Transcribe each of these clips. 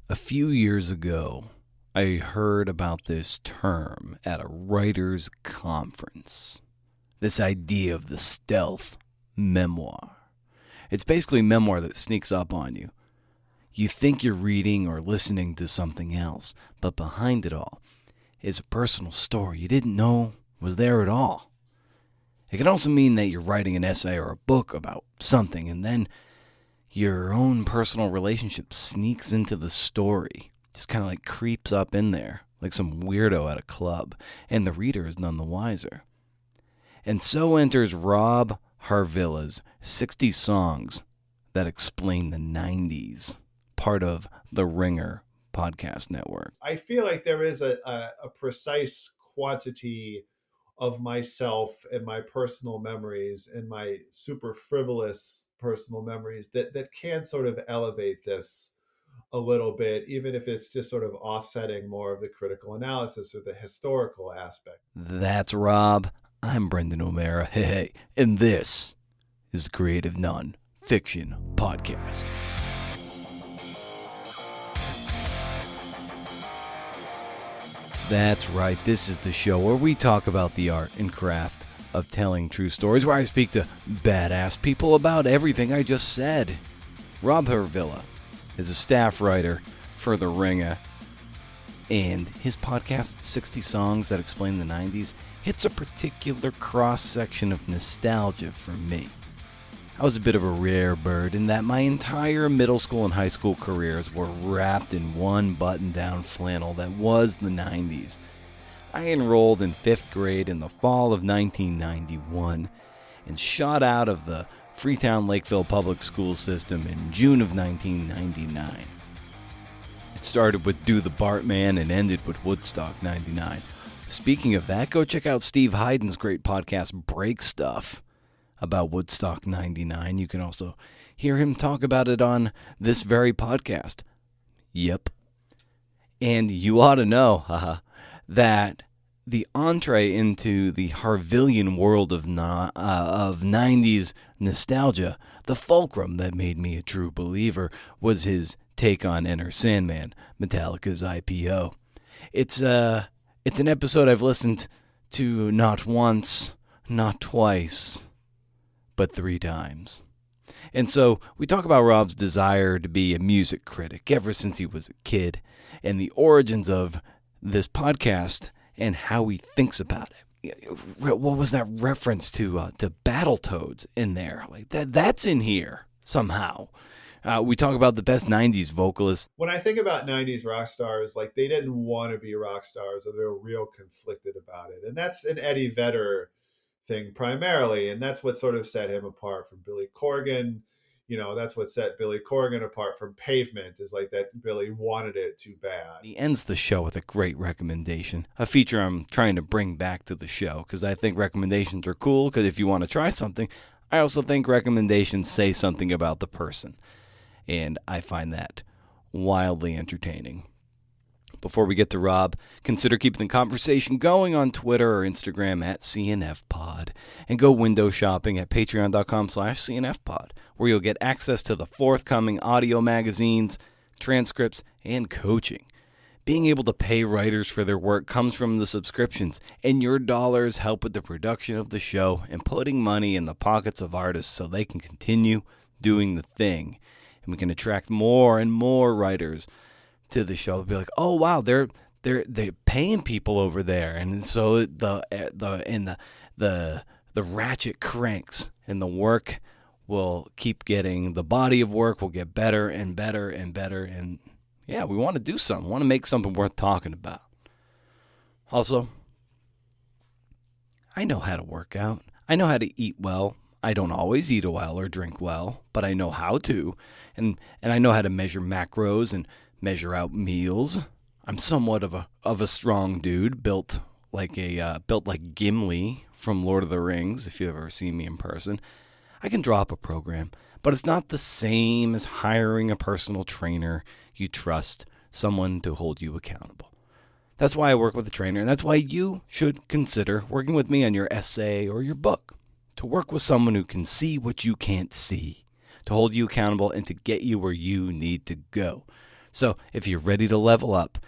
A few years ago, I heard about this term at a writer's conference. This idea of the stealth memoir. It's basically a memoir that sneaks up on you. You think you're reading or listening to something else, but behind it all is a personal story you didn't know was there at all. It can also mean that you're writing an essay or a book about something, and then your own personal relationship sneaks into the story. Just kind of like creeps up in there, like some weirdo at a club, and the reader is none the wiser. And so enters Rob Harvilla's 60 Songs That Explain the 90s, part of the Ringer podcast network. I feel like there is a precise quantity of myself and my personal memories and my super frivolous personal memories that can sort of elevate this a little bit, even if it's just sort of offsetting more of the critical analysis or the historical aspect. That's Rob. I'm Brendan O'Mara. Hey, and this is the Creative Non-Fiction Podcast. That's right, this is the show where we talk about the art and craft of telling true stories, where I speak to badass people about everything I just said. Rob Harvilla is a staff writer for The Ringer, and his podcast, 60 Songs That Explain the 90s, hits a particular cross-section of nostalgia for me. I was a bit of a rare bird in that my entire middle school and high school careers were wrapped in one button-down flannel that was the 90s. I enrolled in 5th grade in the fall of 1991 and shot out of the Freetown Lakeville public school system in June of 1999. It started with Do the Bartman and ended with Woodstock 99. Speaking of that, go check out Steve Hyden's great podcast, Break Stuff, about Woodstock 99. You can also hear him talk about it on this very podcast. Yep. And you ought to know, that the entree into the Harvillian world of 90s nostalgia, the fulcrum that made me a true believer, was his take on Enter Sandman, Metallica's IPO. It's an episode I've listened to not once, not twice, but 3 times. And so we talk about Rob's desire to be a music critic ever since he was a kid, and the origins of this podcast and how he thinks about it. What was that reference to Battletoads in there? Like that's in here somehow. We talk about the best 90s vocalists. When I think about 90s rock stars, like they didn't want to be rock stars, or they were real conflicted about it. And that's an Eddie Vedder thing primarily, and that's what sort of set him apart from Billy Corgan. You know, that's what set Billy Corgan apart from Pavement, is like that Billy wanted it too bad. He ends the show with a great recommendation, a feature I'm trying to bring back to the show, because I think recommendations are cool, because if you want to try something, I also think recommendations say something about the person, and I find that wildly entertaining. Before we get to Rob, consider keeping the conversation going on Twitter or Instagram at CNFpod, and go window shopping at patreon.com/CNFpod, where you'll get access to the forthcoming audio magazines, transcripts, and coaching. Being able to pay writers for their work comes from the subscriptions, and your dollars help with the production of the show and putting money in the pockets of artists so they can continue doing the thing. And we can attract more and more writers to the show. Be like, oh wow, they're paying people over there, and so the ratchet cranks, and the work will keep getting, the body of work will get better and better and better, and yeah, we want to do something. We want to make something worth talking about. Also, I know how to work out. I know how to eat well. I don't always eat well or drink well, but I know how to, and I know how to measure macros and measure out meals. I'm somewhat of a strong dude, built like Gimli from Lord of the Rings, if you've ever seen me in person. I can draw up a program, but it's not the same as hiring a personal trainer you trust, someone to hold you accountable. That's why I work with a trainer, and that's why you should consider working with me on your essay or your book. To work with someone who can see what you can't see, to hold you accountable, and to get you where you need to go. So if you're ready to level up,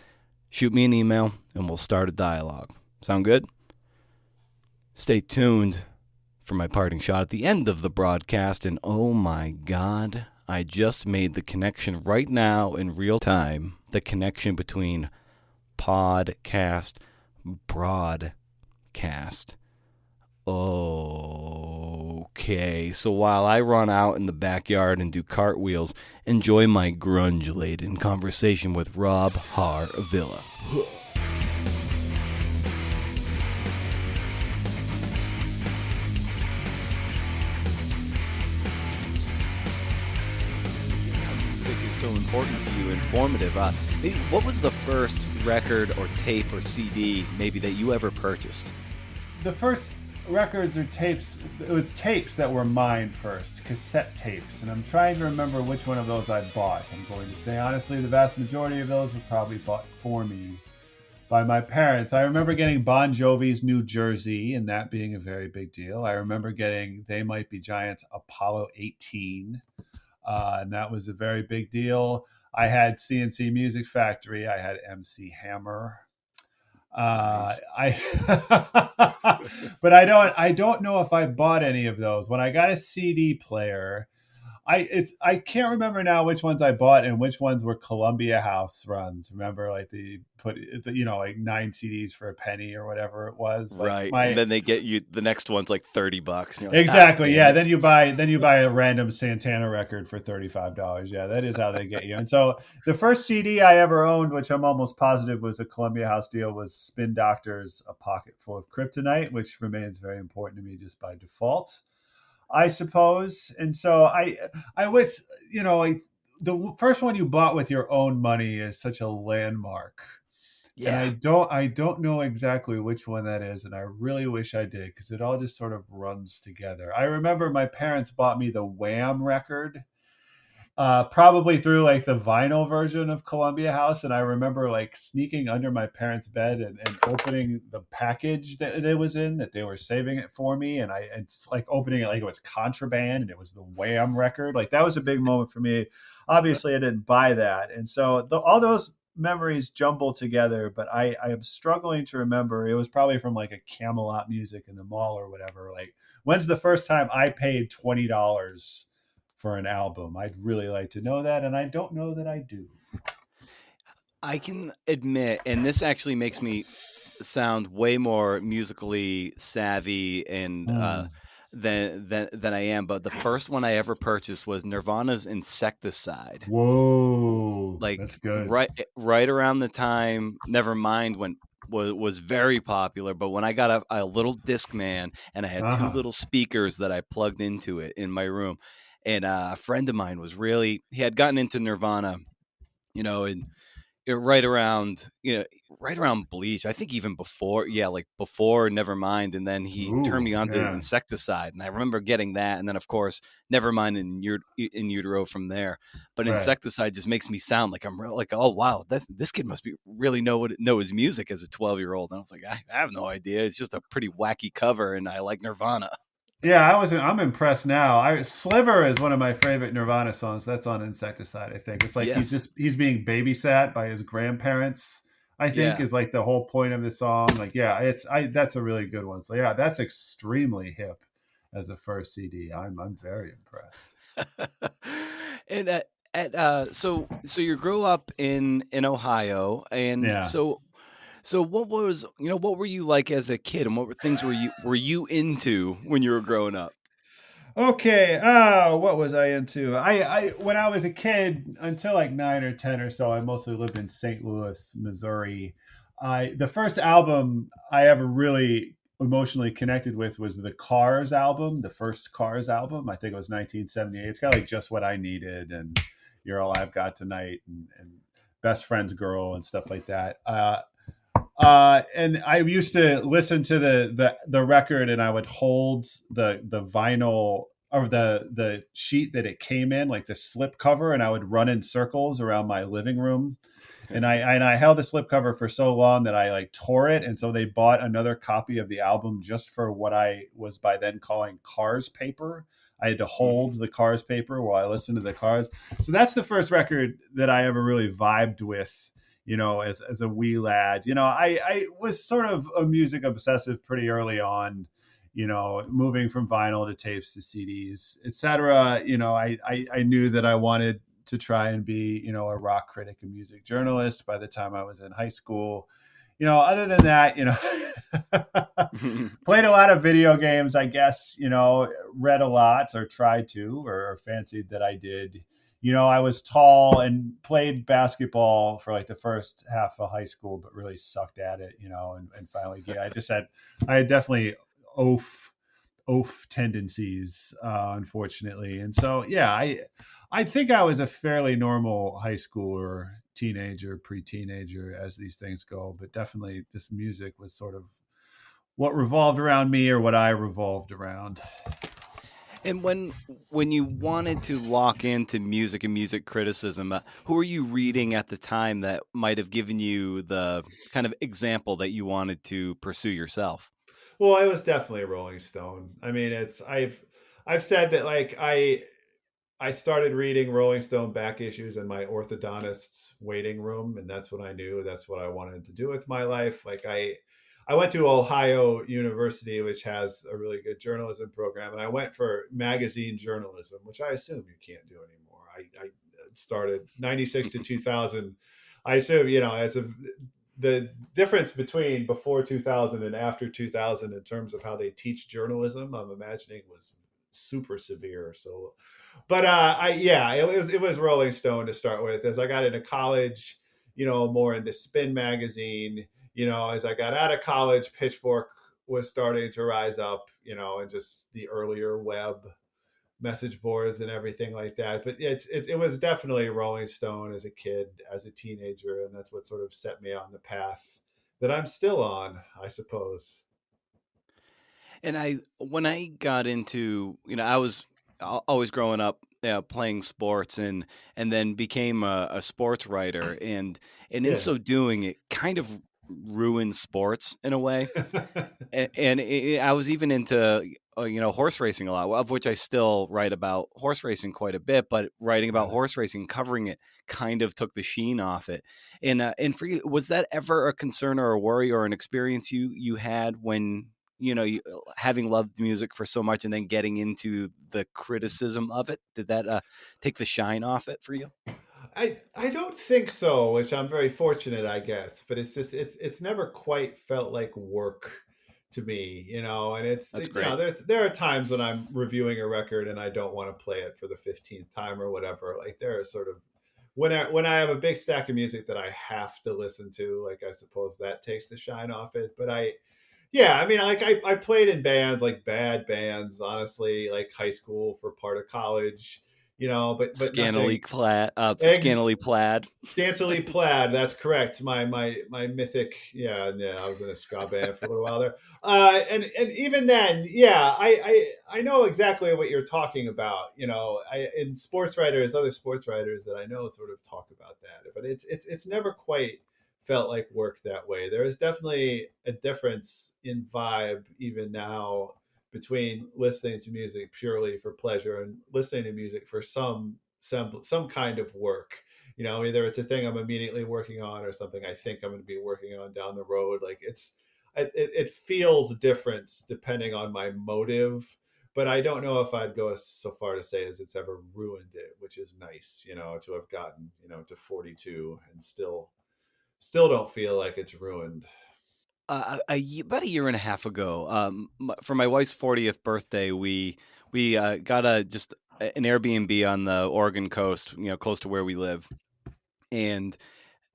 shoot me an email and we'll start a dialogue. Sound good? Stay tuned for my parting shot at the end of the broadcast. And oh my God, I just made the connection right now in real time. The connection between podcast, broadcast. Okay, so while I run out in the backyard and do cartwheels, enjoy my grunge-laden conversation with Rob Harvilla. Music is so important to you, informative. Maybe what was the first record or tape or CD maybe that you ever purchased? The first records or tapes, it was tapes that were mine first, cassette tapes, and I'm trying to remember which one of those I bought. I'm going to say honestly, the vast majority of those were probably bought for me by my parents. I remember getting Bon Jovi's New Jersey and that being a very big deal. I remember getting They Might Be Giants Apollo 18, and that was a very big deal. I had CNC Music Factory. I had MC Hammer. Nice. But I don't know if I bought any of those. When I got a CD player, I can't remember now which ones I bought and which ones were Columbia House runs. Remember, like they put like 9 CDs for a penny or whatever it was. Like Right. And my then they get you the next one's like $30. And you're like, exactly, damn yeah. it. Then you buy a random Santana record for $35. Yeah, that is how they get you. And so the first CD I ever owned, which I'm almost positive was a Columbia House deal, was Spin Doctor's A Pocket Full of Kryptonite, which remains very important to me just by default, I suppose. And so I was, the first one you bought with your own money is such a landmark. And Yeah. I don't know exactly which one that is, and I really wish I did because it all just sort of runs together. I remember my parents bought me the Wham record, probably through like the vinyl version of Columbia House, and I remember like sneaking under my parents' bed and opening the package that it was in, that they were saving it for me, and it's like opening it like it was contraband and it was the Wham record. Like that was a big moment for me. Obviously, I didn't buy that, and so all those memories jumble together, but I am struggling to remember. It was probably from like a Camelot Music in the mall or whatever. Like, when's the first time I paid $20 for an album? I'd really like to know that, and I don't know that I do. I can admit, and this actually makes me sound way more musically savvy and Mm. than I am, but the first one I ever purchased was Nirvana's Insecticide. Whoa, that's Like good. right around the time Nevermind when was very popular, but when I got a little Discman and I had two Uh-huh. little speakers that I plugged into it in my room, and a friend of mine was he had gotten into Nirvana, and right around right around Bleach. I think even before, yeah, like before Nevermind, and then he turned Ooh, me on to yeah, Insecticide, and I remember getting that, and then of course Nevermind in utero from there. But right. Insecticide just makes me sound like I'm like, oh wow, this kid must be really know his music as a 12-year-old. And I was like, I have no idea. It's just a pretty wacky cover, and I like Nirvana. Yeah, I'm impressed now. Sliver is one of my favorite Nirvana songs. That's on Insecticide, I think. It's like Yes, he's being babysat by his grandparents, I think, yeah. is like the whole point of the song. Like, yeah, that's a really good one. So yeah, that's extremely hip as a first CD. I'm very impressed. And so you grew up in Ohio, and Yeah. so what were you like as a kid, and what things were you into when you were growing up? Okay. What was I into? I when I was a kid, until like 9 or 10 or so, I mostly lived in St. Louis, Missouri. The first album I ever really emotionally connected with was the Cars album, the first Cars album. I think it was 1978. It's kind of like Just What I Needed and You're All I've Got Tonight and Best Friend's Girl and stuff like that. And I used to listen to the record, and I would hold the vinyl or the sheet that it came in, like the slip cover, and I would run in circles around my living room. And I held the slip cover for so long that I like tore it, and so they bought another copy of the album just for what I was by then calling Cars paper. I had to Mhm. hold the Cars paper while I listened to the Cars. So that's the first record that I ever really vibed with, as a wee lad. I was sort of a music obsessive pretty early on, moving from vinyl to tapes to CDs, etc. I knew that I wanted to try and be, a rock critic and music journalist by the time I was in high school. Other than that, played a lot of video games, I guess, read a lot or tried to, or fancied that I did. I was tall and played basketball for like the first half of high school, but really sucked at it, and finally, yeah, I had definitely oaf tendencies, unfortunately. And so, yeah, I think I was a fairly normal high schooler, teenager, pre-teenager, as these things go. But definitely, this music was sort of what revolved around me, or what I revolved around. And when you wanted to lock into music and music criticism, who were you reading at the time that might have given you the kind of example that you wanted to pursue yourself? Well, I was definitely a Rolling Stone. I mean, I've said that, like, I started reading Rolling Stone back issues in my orthodontist's waiting room, and that's when I knew that's what I wanted to do with my life. Like, I went to Ohio University, which has a really good journalism program, and I went for magazine journalism, which I assume you can't do anymore. I started 96 to 2000. I assume, as a the difference between before 2000 and after 2000 in terms of how they teach journalism, I'm imagining, was super severe. So, but it was Rolling Stone to start with. As I got into college, more into Spin magazine. As I got out of college, Pitchfork was starting to rise up. And just the earlier web message boards and everything like that. But it was definitely Rolling Stone as a kid, as a teenager, and that's what sort of set me on the path that I'm still on, I suppose. And when I got into, I was always growing up, playing sports, and then became a sports writer, and in Yeah. so doing, it kind of ruined sports in a way. And I was even into horse racing a lot, of which I still write about horse racing quite a bit. But writing about Yeah. horse racing, covering it, kind of took the sheen off it. And for you, was that ever a concern or a worry or an experience you had when having loved music for so much and then getting into the criticism of it? Did that take the shine off it for you? I don't think so, which I'm very fortunate, I guess. But it's just it's never quite felt like work to me, And That's great. there are times when I'm reviewing a record and I don't want to play it for the 15th time or whatever. Like, there are sort of when I have a big stack of music that I have to listen to, like, I suppose that takes the shine off it. But yeah, I mean, like, I played in bands, like bad bands, honestly, like high school for part of college, but Scantily nothing. clad, Eggs, scantily plaid. Scantily plaid. That's correct. My mythic. Yeah, yeah. I was in a ska band for a little while there. And even then, yeah, I know exactly what you're talking about. In sports writers, other sports writers that I know sort of talk about that, but it's never quite felt like work that way. There is definitely a difference in vibe even now between listening to music purely for pleasure and listening to music for some kind of work. Either it's a thing I'm immediately working on or something I think I'm going to be working on down the road. Like, it feels different depending on my motive, but I don't know if I'd go so far to say as it's ever ruined it, which is nice, to have gotten, to 42 and still don't feel like it's ruined. About a year and a half ago, for my wife's 40th birthday, we got an Airbnb on the Oregon coast, close to where we live, and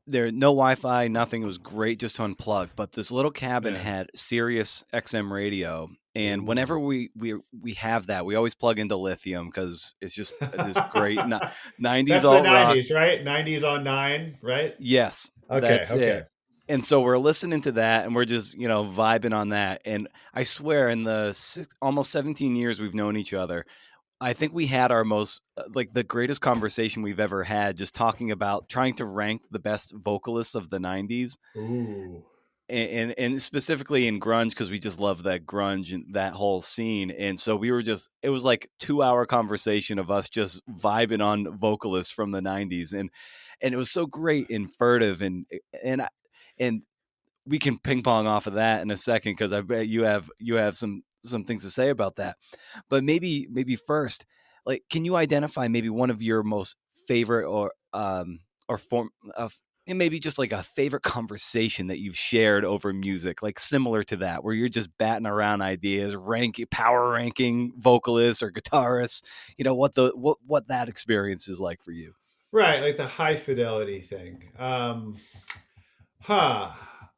there no Wi-Fi, nothing. It was great just to unplug. But this little cabin Yeah. had Sirius XM radio, and whenever Ooh. we have that, we always plug into lithium because it's just this great 90s That's the alt rock. 90s, right? 90s on 9, right? Yes, Okay, that's okay. it. And so we're listening to that and we're just, vibing on that. And I swear in the almost 17 years we've known each other, I think we had our most, like the greatest conversation we've ever had, just talking about trying to rank the best vocalists of the 90s. Ooh. and specifically in grunge because we just love that grunge and that whole scene. And so we were just it was like 2 hour conversation of us just vibing on vocalists from the '90s, and it was so great and furtive and and we can ping pong off of that in a second because I bet you have some things to say about that. But maybe first, like, can you identify maybe one of your most favorite or form of and maybe just like a favorite conversation that you've shared over music, like similar to that, where you're just batting around ideas, power ranking vocalists or guitarists, what that experience is like for you. Right, like the high fidelity thing. Huh.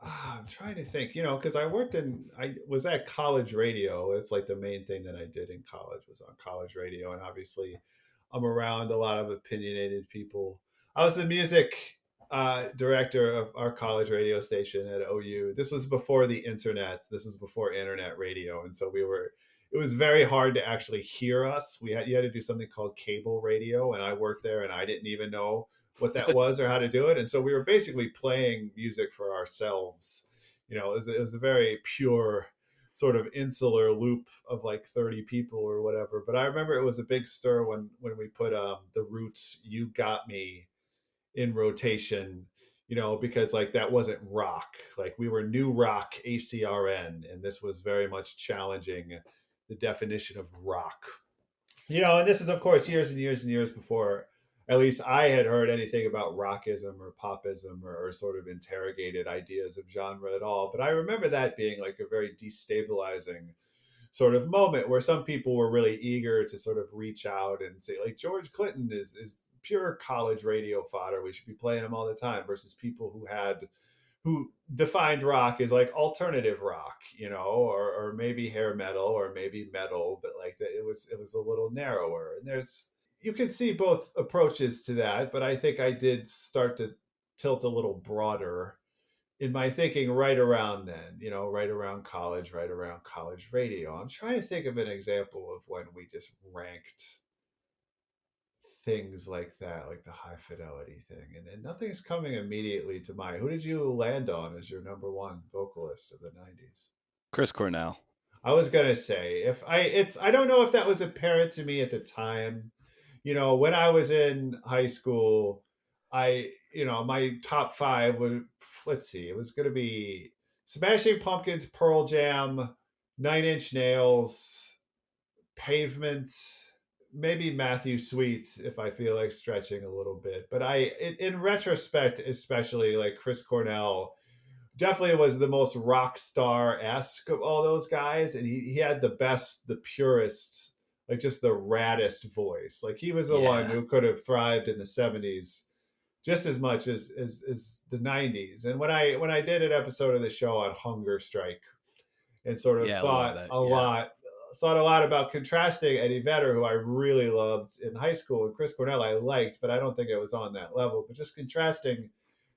I'm trying to think, because I was at college radio. It's like the main thing that I did in college was on college radio. And obviously, I'm around a lot of opinionated people. I was the music director of our college radio station at OU. This was before the internet. This was before internet radio. And so it was very hard to actually hear us. You had to do something called cable radio. And I worked there and I didn't even know what that was or how to do it. And so we were basically playing music for ourselves. It was a very pure sort of insular loop of like 30 people or whatever. But I remember it was a big stir when we put the Roots "You Got Me" in rotation. Because like that wasn't rock. Like we were new rock ACRN, and this was very much challenging the definition of rock. And this is, of course, years and years and years before at least I had heard anything about rockism or popism or sort of interrogated ideas of genre at all. But I remember that being like a very destabilizing sort of moment where some people were really eager to sort of reach out and say, like, George Clinton is pure college radio fodder. We should be playing him all the time, versus people who defined rock as like alternative rock, or maybe hair metal or maybe metal, but like it was a little narrower. And you can see both approaches to that, but I think I did start to tilt a little broader in my thinking right around then, right around college radio. I'm trying to think of an example of when we just ranked things like that, like the high fidelity thing. And nothing's coming immediately to mind. Who did you land on as your number one vocalist of the 90s? Chris Cornell. I was gonna say, I don't know if that was apparent to me at the time. When I was in high school, my top five would, let's see, it was gonna be Smashing Pumpkins, Pearl Jam, Nine Inch Nails, Pavement, maybe Matthew Sweet if I feel like stretching a little bit. But in retrospect, especially, like, Chris Cornell definitely was the most rock star esque of all those guys, and he had the best, the purest, like just the raddest voice. Like he was the one Yeah. who could have thrived in the '70s just as much as the '90s. And when I did an episode of the show on hunger strike and sort of Yeah, I love that. Yeah. thought a lot about contrasting Eddie Vedder, who I really loved in high school, and Chris Cornell I liked, but I don't think it was on that level. But just contrasting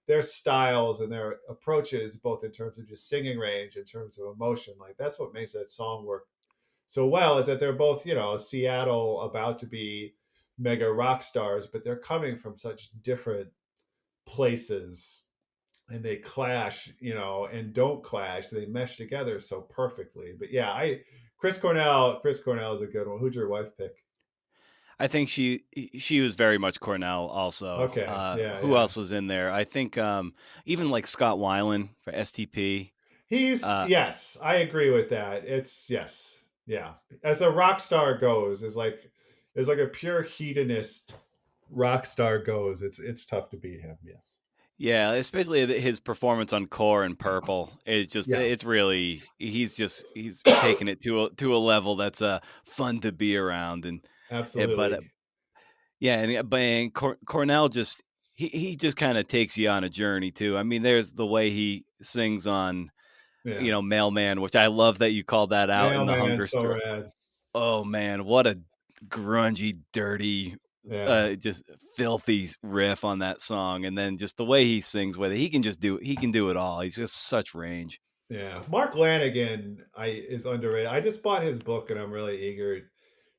their styles and their approaches, both in terms of just singing range, in terms of emotion, like that's what makes that song work so well. Is that they're both, Seattle, about to be mega rock stars, but they're coming from such different places, and they clash, and don't clash. They mesh together so perfectly. But yeah, I Chris Cornell is a good one. Who'd your wife pick? I think she was very much Cornell also. Okay, yeah, Who yeah. else was in there? I think even like Scott Weiland for STP. He's Uh, Yes, I agree with that. It's yes, yeah. As a rock star goes, is like a pure hedonist rock star goes. It's tough to beat him. Yes. yeah, especially his performance on Core and Purple. Yeah. It's really he's taking it to a level that's fun to be around but Absolutely. yeah, and Cornell just he just kind of takes you on a journey too. I mean, there's the way he sings on Yeah. Mailman, which I love that you called that out in the Mailman, hunger so strike. rad. Oh man, what a grungy, dirty, Yeah. just filthy riff on that song, and then just the way he sings with it, he can do it all. He's just such range. Yeah. Mark Lanigan is underrated. I just bought his book and I'm really eager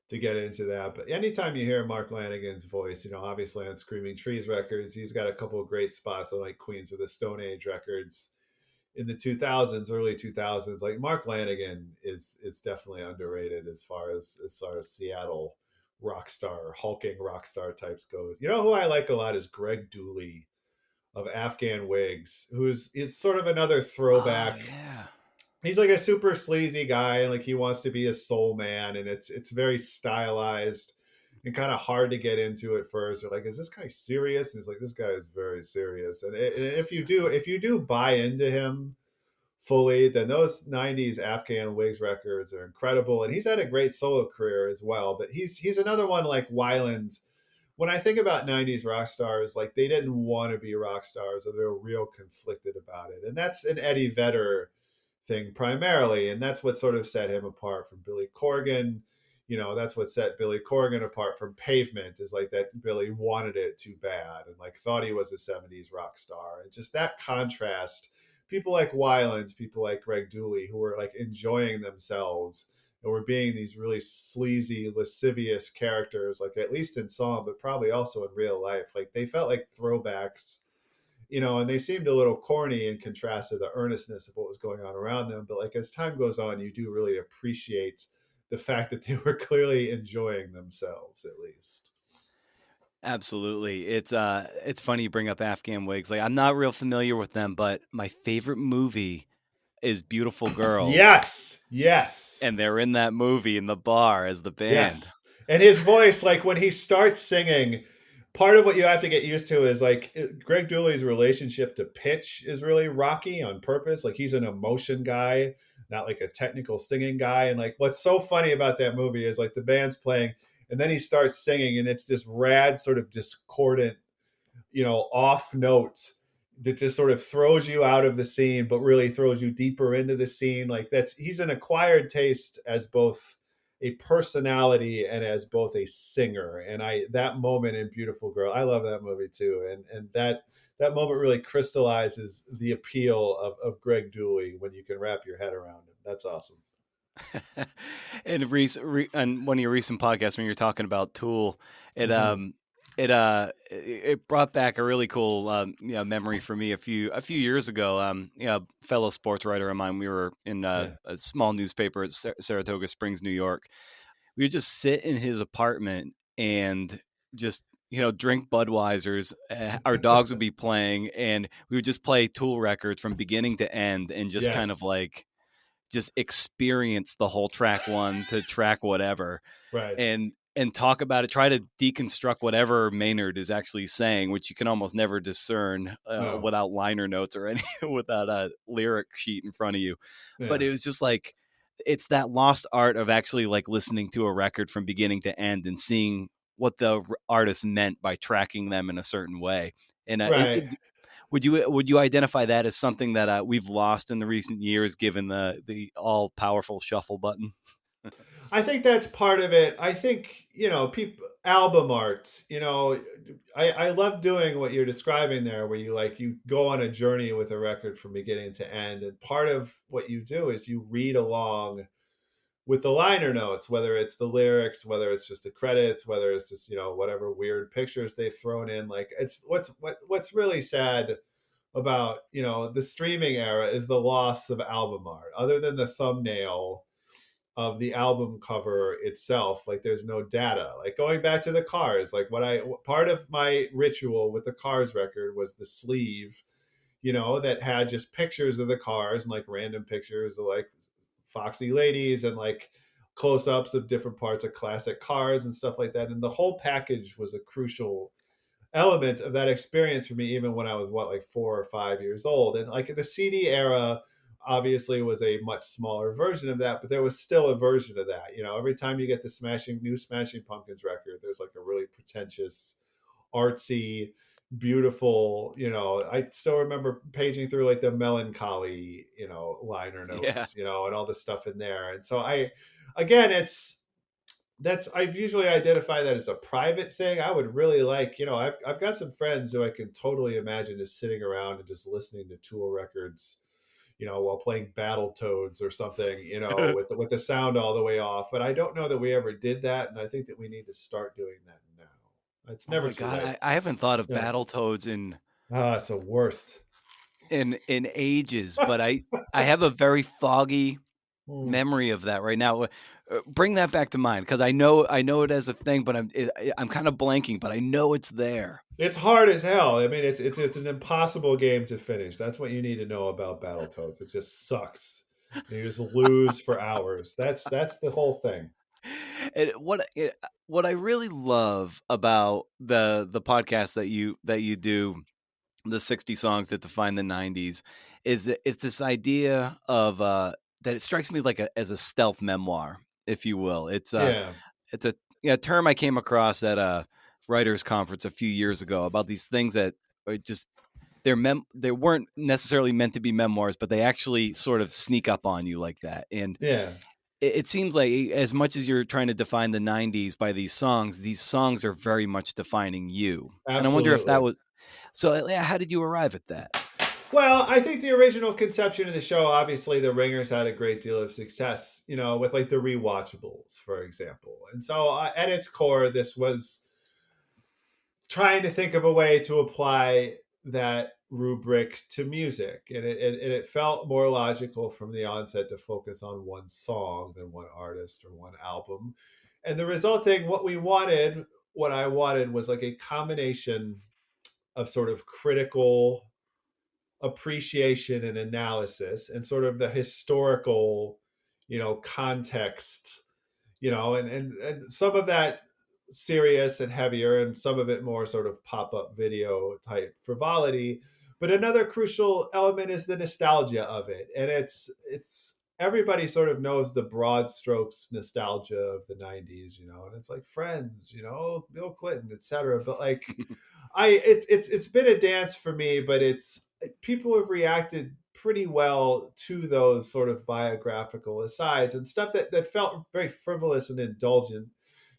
to get into that. But anytime you hear Mark Lanigan's voice, obviously on Screaming Trees records, he's got a couple of great spots on like Queens of the Stone Age records. in the 2000s, early 2000s. Like Mark Lanigan is definitely underrated as far as Seattle rock star, hulking rock star types goes. You know who I like a lot is Greg Dooley of Afghan Wigs, who's is sort of another Oh throwback. yeah. He's like a super sleazy guy, and like he wants to be a soul man, and it's very stylized and kind of hard to get into at first. You're like, is this guy serious? And he's like, this guy is very serious. And if you do buy into him fully, then those '90s Afghan Wigs records are incredible. And he's had a great solo career as well. But he's another one like Weiland. When I think about '90s rock stars, like they didn't want to be rock stars, or they were real conflicted about it. And that's an Eddie Vedder thing primarily, and that's what sort of set him apart from Billy Corgan. You know, that's what set Billy Corgan apart from Pavement, is like that Billy wanted it too bad and like thought he was a '70s rock star, and just that contrast. People like Weiland, people like Greg Dooley, who were like enjoying themselves and were being these really sleazy, lascivious characters, like at least in song, but probably also in real life. Like they felt like throwbacks, you know, and they seemed a little corny in contrast to the earnestness of what was going on around them. But like as time goes on, you do really appreciate the fact that they were clearly enjoying themselves, at least. Absolutely. It's funny you bring up Afghan Wigs. Like I'm not real familiar with them, but my favorite movie is Beautiful Girls, Yes, yes. and they're in that movie in the bar as the band. Yes. And his voice, like when he starts singing, part of what you have to get used to is like Greg Dooley's relationship to pitch is really rocky on purpose. Like he's an emotion guy, not like a technical singing guy. And like what's so funny about that movie is like the band's playing and then he starts singing and it's this rad sort of discordant, you know, off notes that just sort of throws you out of the scene, but really throws you deeper into the scene. Like that's he's an acquired taste as both a personality and as both a singer. And I that moment in Beautiful Girl, I love that movie too. And that moment really crystallizes the appeal of Greg Dooley when you can wrap your head around him. That's awesome. And on one of your recent podcasts when you're talking about Tool, it Mm-hmm. it brought back a really cool memory for me a few years ago. A fellow sports writer of mine, we were in Yeah. a small newspaper at Saratoga Springs, New York. We would just sit in his apartment and just drink Budweisers. Our dogs would be playing, and we would just play Tool records from beginning to end, and just kind of Yes. like just experience the whole track one to track whatever, Right. and talk about it, try to deconstruct whatever Maynard is actually saying, which you can almost never discern No. without liner notes or any without a lyric sheet in front of you. But Yeah. it was just like it's that lost art of actually like listening to a record from beginning to end and seeing what the artist meant by tracking them in a certain way. And Right. would you identify that as something that we've lost in the recent years, given the all powerful shuffle button? I think that's part of it. I think, you know, people album art, you know, I love doing what you're describing there, where you like you go on a journey with a record from beginning to end. And part of what you do is you read along with the liner notes, whether it's the lyrics, whether it's just the credits, whether it's just, you know, whatever weird pictures they've thrown in. Like it's what's really sad about, you know, the streaming era is the loss of album art. Other than the thumbnail of the album cover itself, like there's no data. Like going back to the Cars, like part of my ritual with the Cars record was the sleeve, you know, that had just pictures of the cars and like random pictures of like foxy ladies and like close-ups of different parts of classic cars and stuff like that. And the whole package was a crucial element of that experience for me, even when I was like 4 or 5 years old. And like the CD era obviously was a much smaller version of that, but there was still a version of that. You know, every time you get the new Smashing Pumpkins record, there's like a really pretentious, artsy, beautiful, you know, I still remember paging through like the melancholy, you know, liner Yeah. notes, you know, and all the stuff in there. And so again, that's I usually identify that as a private thing. I would really like, you know, I've got some friends who I can totally imagine just sitting around and just listening to Tool records, you know, while playing Battletoads or something, you know, with the sound all the way off. But I don't know that we ever did that, and I think that we need to start doing that now. It's Oh never my too god, late. I haven't thought of Yeah. Battletoads in Ah, it's the worst. in ages, but I have a very foggy Hmm. memory of that right now. Bring that back to mind because I know it as a thing, but I'm kind of blanking, but I know it's there. It's hard as hell. I mean, it's an impossible game to finish. That's what you need to know about Battletoads. It just sucks. You just lose for hours. That's the whole thing. And what I really love about the podcast that you do, the 60 songs that define the 90s, is it's this idea of that it strikes me like as a stealth memoir, if you will. Yeah, It's a yeah, term I came across at a writers conference a few years ago about these things that are just they weren't necessarily meant to be memoirs, but they actually sort of sneak up on you like that. And yeah, it seems like as much as you're trying to define the 90s by these songs are very much defining you. And I wonder if that absolutely. was so. Yeah, how did you arrive at that? Well, I think the original conception of the show, obviously, the Ringers had a great deal of success, with like the rewatchables, for example. And so, at its core, this was trying to think of a way to apply that rubric to music. And it felt more logical from the onset to focus on one song than one artist or one album. And the resulting, what I wanted was like a combination of sort of critical appreciation and analysis and sort of the historical, context, and some of that serious and heavier and some of it more sort of pop-up video type frivolity. But another crucial element is the nostalgia of it. And it's everybody sort of knows the broad strokes nostalgia of the 90s, and it's like Friends, Bill Clinton, etc. But like it's been a dance for me, but it's people have reacted pretty well to those sort of biographical asides and stuff that felt very frivolous and indulgent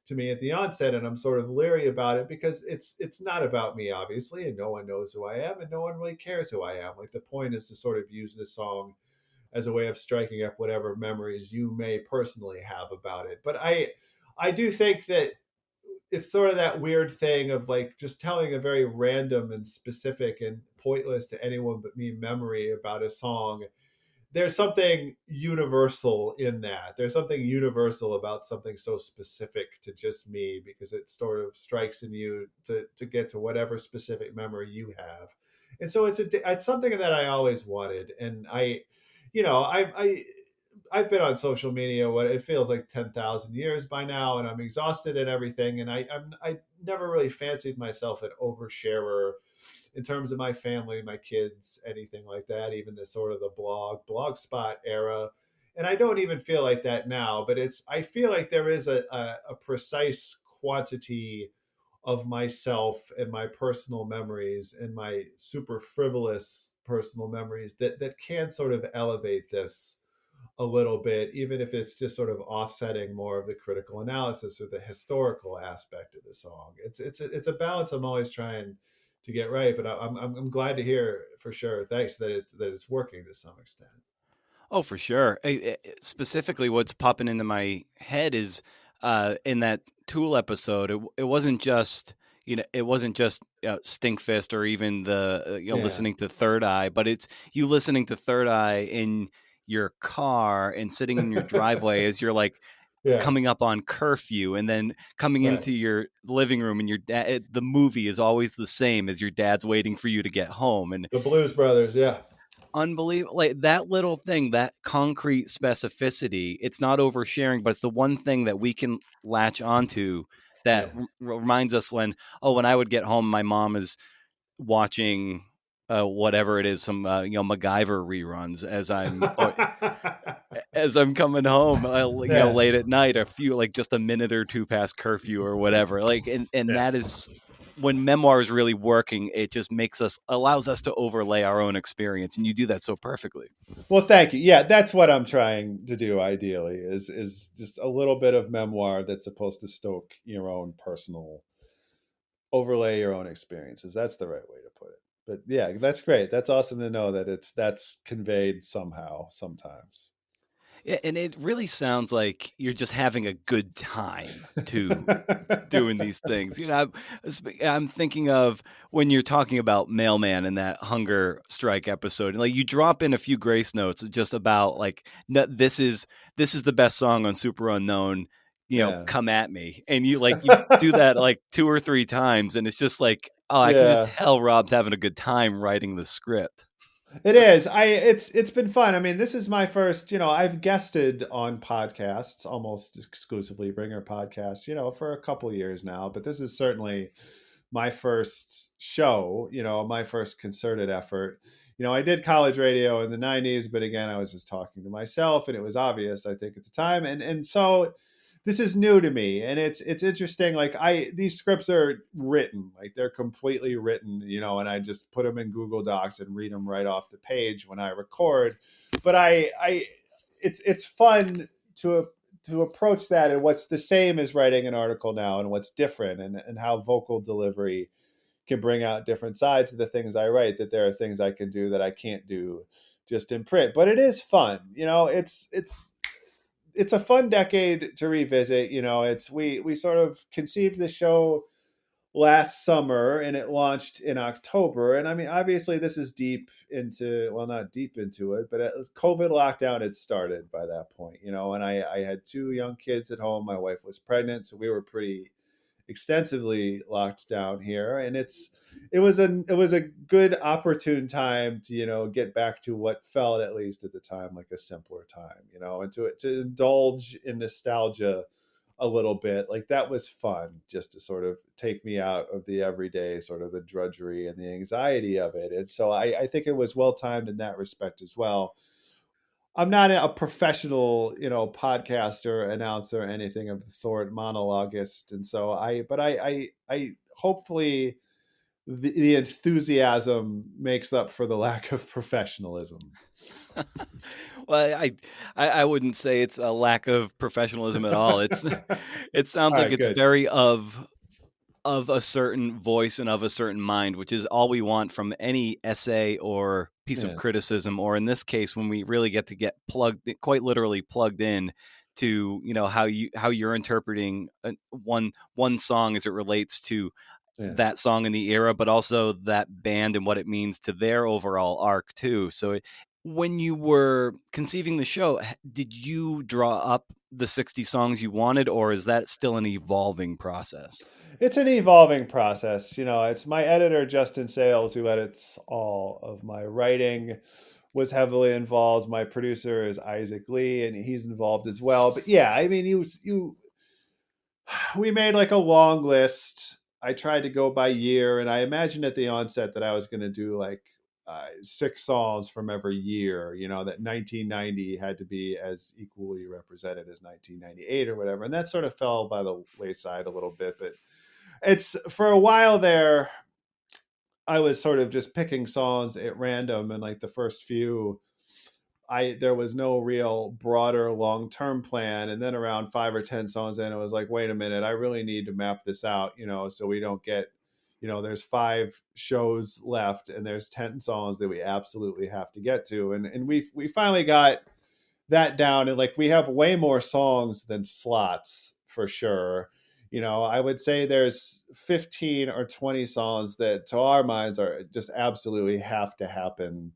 to me at the onset. And I'm sort of leery about it because it's not about me, obviously, and no one knows who I am and no one really cares who I am. Like, the point is to sort of use this song as a way of striking up whatever memories you may personally have about it. But I do think that it's sort of that weird thing of like just telling a very random and specific and pointless to anyone but me memory about a song. There's something universal in that. There's something universal about something so specific to just me because it sort of strikes in you to get to whatever specific memory you have. And so it's something that I always wanted. And I've been on social media what it feels like 10,000 years by now, and I'm exhausted and everything. And I never really fancied myself an oversharer in terms of my family, my kids, anything like that. Even the sort of the blog spot era, and I don't even feel like that now. But I feel like there is a precise quantity of myself and my personal memories and my super frivolous personal memories that can sort of elevate this a little bit, even if it's just sort of offsetting more of the critical analysis or the historical aspect of the song. It's a balance I'm always trying to get right, but I'm glad to hear for sure. Thanks that it's working to some extent. Oh, for sure. Specifically, what's popping into my head is in that Tool episode. It wasn't just it wasn't just Stinkfist or even the Yeah, listening to Third Eye, but it's you listening to Third Eye in your car and sitting in your driveway as you're like yeah, coming up on curfew, and then coming right. into your living room, and your dad. The movie is always the same as your dad's waiting for you to get home, and The Blues Brothers, yeah, unbelievable, like that little thing, that concrete specificity. It's not oversharing, but it's the one thing that we can latch onto that yeah. reminds us when I would get home, my mom is watching whatever it is, some MacGyver reruns as I'm coming home, Yeah, late at night, a few like just a minute or two past curfew or whatever. Like, and yeah. that is when memoir is really working. It just allows us to overlay our own experience, and you do that so perfectly. Well, thank you. Yeah, that's what I'm trying to do. Ideally, is just a little bit of memoir that's supposed to stoke your own personal overlay your own experiences. That's the right way to put it. But yeah, that's great. That's awesome to know that that's conveyed somehow sometimes. And it really sounds like you're just having a good time too, doing these things. I'm thinking of when you're talking about Mailman in that hunger strike episode, and like you drop in a few grace notes just about like this is the best song on Super Unknown. Yeah. Come at me, and you do that like two or three times, and it's just like, oh, I can just Yeah. tell Rob's having a good time writing the script. It is. It's been fun. I mean, this is my first, I've guested on podcasts, almost exclusively Ringer podcasts, for a couple years now, but this is certainly my first show, my first concerted effort. I did college radio in the 90s, but again, I was just talking to myself and it was obvious, I think, at the time. And so this is new to me, and it's interesting. Like, these scripts are written, like they're completely written, and I just put them in Google Docs and read them right off the page when I record. But it's fun to approach that, and what's the same as writing an article now, and what's different, and how vocal delivery can bring out different sides of the things I write. That there are things I can do that I can't do just in print, but it is fun. It's a fun decade to revisit. It's we sort of conceived the show last summer and it launched in October. And I mean, obviously, this is deep into, well, not deep into it, but COVID lockdown had started by that point. And I had two young kids at home. My wife was pregnant, so we were pretty extensively locked down here, and it was a good opportune time to get back to what felt, at least at the time, like a simpler time, and to indulge in nostalgia a little bit. Like, that was fun, just to sort of take me out of the everyday, sort of the drudgery and the anxiety of it. And so I think it was well timed in that respect as well. I'm not a professional, podcaster, announcer, anything of the sort, monologuist, and so I hopefully the enthusiasm makes up for the lack of professionalism. Well, I wouldn't say it's a lack of professionalism at all. It's it sounds All like right, it's good. very of a certain voice and of a certain mind, which is all we want from any essay or piece of Yeah, criticism, or in this case, when we really get plugged, quite literally plugged in to how you're interpreting one song as it relates to yeah. that song in the era, but also that band and what it means to their overall arc too. So when you were conceiving the show, did you draw up the 60 songs you wanted, or is that still an evolving process? It's an evolving process. It's my editor, Justin Sales, who edits all of my writing, was heavily involved. My producer is Isaac Lee, and he's involved as well. But yeah, I mean, we made like a long list. I tried to go by year, and I imagined at the onset that I was going to do like 6 songs from every year. That 1990 had to be as equally represented as 1998 or whatever, and that sort of fell by the wayside a little bit. But it's for a while there, I was sort of just picking songs at random, and like the first few, there was no real broader long term plan. And then around 5 or 10 songs in, it was like, wait a minute, I really need to map this out, so we don't get, there's 5 shows left and there's 10 songs that we absolutely have to get to. And we finally got that down, and like we have way more songs than slots for sure. I would say there's 15 or 20 songs that to our minds are just absolutely have to happen.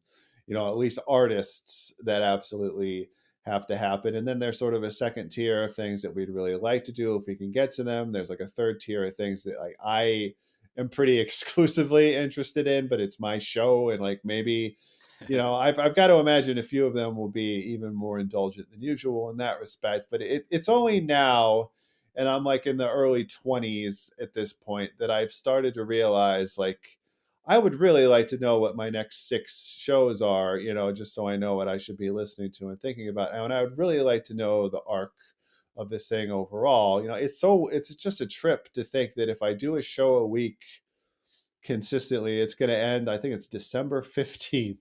At least artists that absolutely have to happen. And then there's sort of a second tier of things that we'd really like to do if we can get to them. There's like a third tier of things that like I am pretty exclusively interested in, but it's my show, and like maybe I've got to imagine a few of them will be even more indulgent than usual in that respect. But it's only now, and I'm like in the early 20s at this point, that I've started to realize like I would really like to know what my next 6 shows are, just so I know what I should be listening to and thinking about. And I would really like to know the arc of this thing overall. It's just a trip to think that if I do a show a week consistently, it's going to end, I think it's December 15th,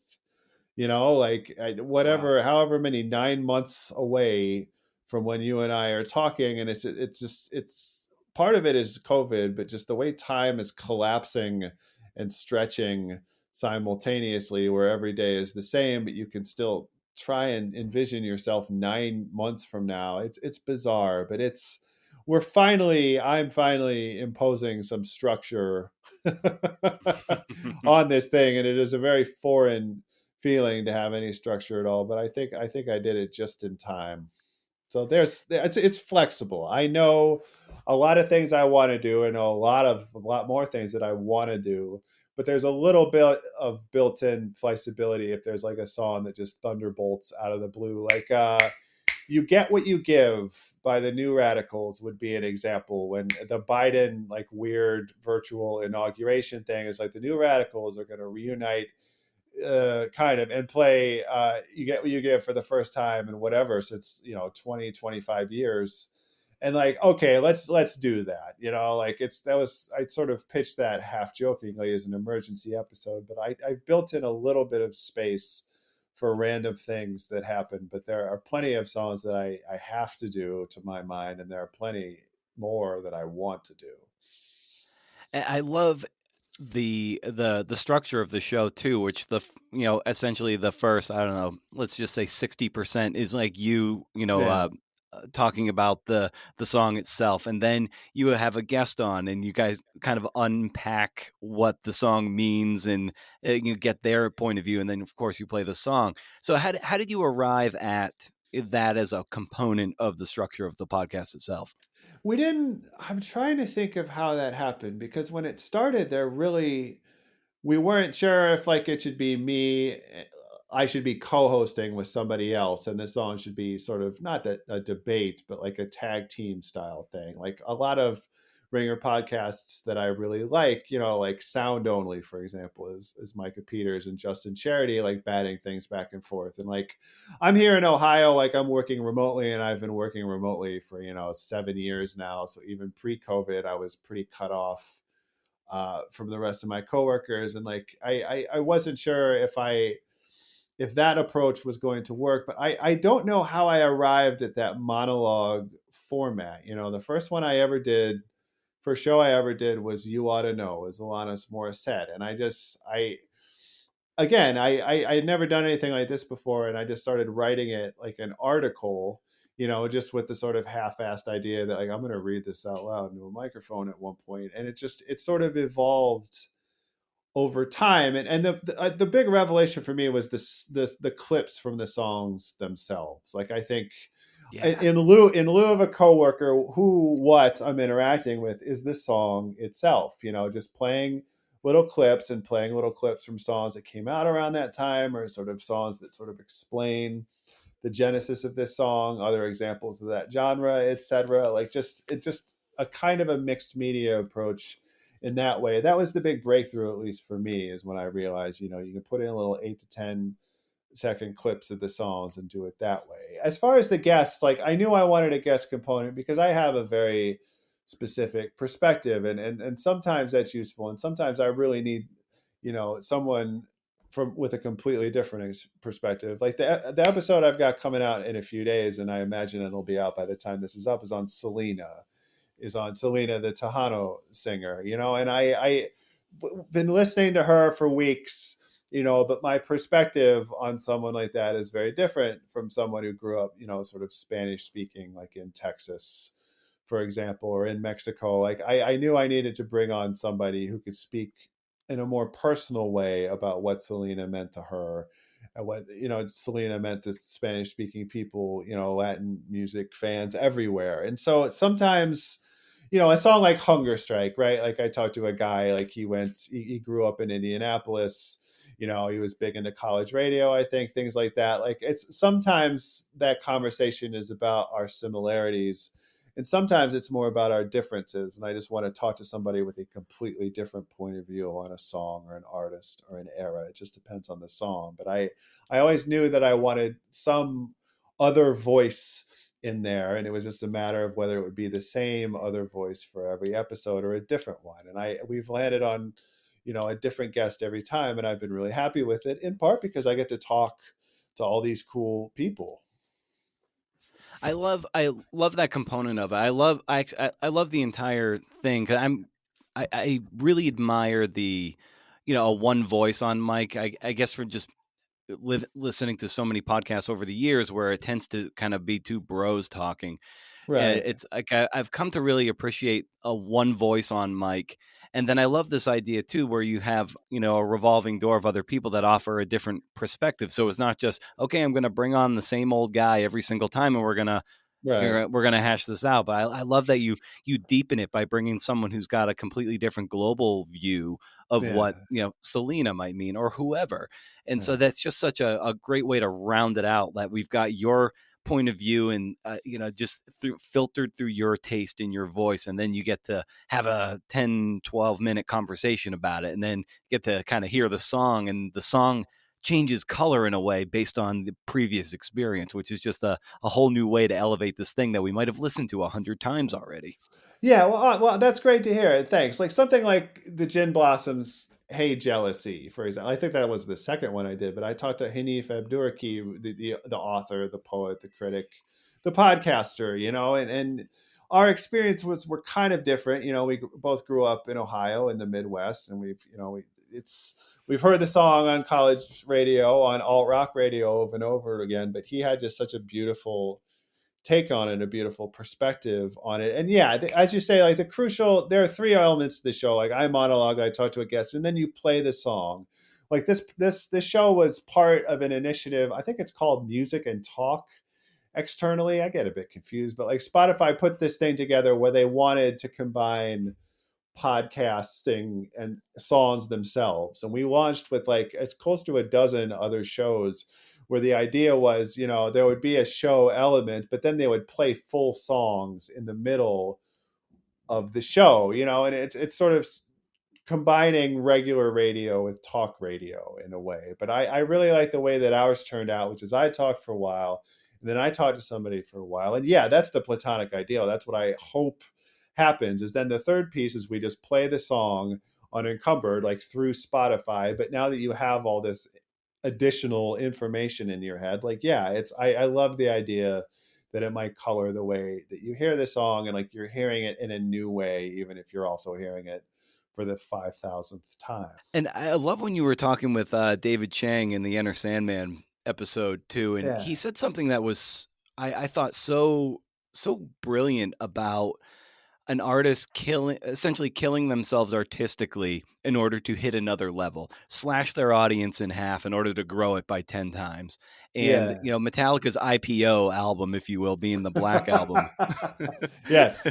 like Wow. whatever, however many 9 months away from when you and I are talking. And it's part of it is COVID, but just the way time is collapsing and stretching simultaneously, where every day is the same, but you can still try and envision yourself 9 months from now. It's bizarre, but I'm finally imposing some structure on this thing, and it is a very foreign feeling to have any structure at all. But I think I did it just in time. So it's flexible. I know a lot of things I want to do, and a lot more things that I want to do. But there's a little bit of built-in flexibility if there's like a song that just thunderbolts out of the blue. Like "You Get What You Give" by the New Radicals would be an example. When the Biden like weird virtual inauguration thing is like the New Radicals are going to reunite kind of and play "You Get What You Give" for the first time and whatever since 20-25 years, and like, okay, let's do that, like I sort of pitched that half jokingly as an emergency episode, but I've built in a little bit of space for random things that happen. But there are plenty of songs that I have to do to my mind, and there are plenty more that I want to do. I love the structure of the show too, which essentially the first, I don't know, let's just say 60% is like Yeah. talking about the song itself, and then you have a guest on, and you guys kind of unpack what the song means, and you get their point of view, and then of course you play the song. So how did you arrive at that as a component of the structure of the podcast itself? We didn't I'm trying to think of how that happened, because when it started, we weren't sure if like it should be me, I should be co-hosting with somebody else, and the song should be sort of not a debate, but like a tag team style thing. Like a lot of ringer podcasts that I really like, like Sound Only, for example, is Micah Peters and Justin Charity, like batting things back and forth. And like I'm here in Ohio, like I'm working remotely, and I've been working remotely for 7 years now. So even pre-COVID, I was pretty cut off from the rest of my coworkers, and like I wasn't sure if that approach was going to work. But I don't know how I arrived at that monologue format. The first one I ever did, first show I ever did, was "You Ought to Know," as Alanis Morissette, and I again, I had never done anything like this before, and I just started writing it like an article, just with the sort of half-assed idea that like I'm going to read this out loud into a microphone at one point, and it sort of evolved over time. And the big revelation for me was the clips from the songs themselves. Like I think Yeah. in lieu of a coworker, what I'm interacting with is the song itself. Just playing little clips and playing little clips from songs that came out around that time, or sort of songs that sort of explain the genesis of this song, other examples of that genre, etc. Like it's just a kind of a mixed media approach in that way. That was the big breakthrough, at least for me, is when I realized, you can put in a little 8 to 10 second clips of the songs and do it that way. As far as the guests, like I knew I wanted a guest component because I have a very specific perspective, and sometimes that's useful, and sometimes I really need, someone from with a completely different perspective. Like the episode I've got coming out in a few days, and I imagine it'll be out by the time this is up, is on Selena, the Tejano singer, and I been listening to her for weeks, but my perspective on someone like that is very different from someone who grew up, sort of Spanish speaking, like in Texas, for example, or in Mexico. Like I knew I needed to bring on somebody who could speak in a more personal way about what Selena meant to her, and what Selena meant to Spanish speaking people, Latin music fans everywhere. And so sometimes, a song like Hunger Strike, right? Like I talked to a guy, like he grew up in Indianapolis. He was big into college radio, I think, things like that. Like it's sometimes that conversation is about our similarities, and sometimes it's more about our differences. And I just want to talk to somebody with a completely different point of view on a song or an artist or an era. It just depends on the song. But I always knew that I wanted some other voice in there, and it was just a matter of whether it would be the same other voice for every episode or a different one. And we've landed on a different guest every time, and I've been really happy with it, in part because I get to talk to all these cool people. I love that component of it. I love the entire thing, because I really admire the a one voice on mic. I guess for just listening to so many podcasts over the years where it tends to kind of be two bros talking. Right. It's like I've come to really appreciate a one voice on mic. And then I love this idea too, where you have, a revolving door of other people that offer a different perspective. So it's not just, okay, I'm going to bring on the same old guy every single time and Right. we're gonna hash this out. But I love that you deepen it by bringing someone who's got a completely different global view of what Yeah. Selena might mean or whoever. And so Yeah. that's just such a great way to round it out. That we've got your point of view and just filtered through your taste and your voice, and then you get to have a 10-12 minute conversation about it, and then get to kind of hear the song, and the song changes color in a way based on the previous experience, which is just a whole new way to elevate this thing that we might have listened to 100 times already. Yeah, well, that's great to hear. Thanks. Like something like the Gin Blossoms, "Hey Jealousy," for example. I think that was the second one I did, but I talked to Hanif Abdurraqi, the author, the poet, the critic, the podcaster. And our experience was we're kind of different. We both grew up in Ohio in the Midwest, and we've heard the song on college radio, on alt rock radio over and over again. But he had just such a beautiful take on it, a beautiful perspective on it. And yeah, as you say, like there are three elements to the show. Like I monologue, I talk to a guest, and then you play the song. Like this show was part of an initiative. I think it's called Music and Talk externally. I get a bit confused, but like Spotify put this thing together where they wanted to combine podcasting and songs themselves. And we launched with like it's close to a dozen other shows where the idea was, there would be a show element, but then they would play full songs in the middle of the show, and it's sort of combining regular radio with talk radio in a way. But I really like the way that ours turned out, which is I talked for a while and then I talked to somebody for a while. And yeah, that's the platonic ideal. That's what I hope happens. Is then the third piece is we just play the song unencumbered, like through Spotify. But now that you have all this additional information in your head, like, yeah, I love the idea that it might color the way that you hear the song, and like you're hearing it in a new way, even if you're also hearing it for the 5,000th time. And I love when you were talking with David Chang in the Enter Sandman episode too, and Yeah. he said something that was I thought so brilliant about an artist essentially killing themselves artistically in order to hit another level, slash their audience in half in order to grow it by 10 times. And, Yeah. Metallica's IPO album, if you will, being the Black Album. Yes.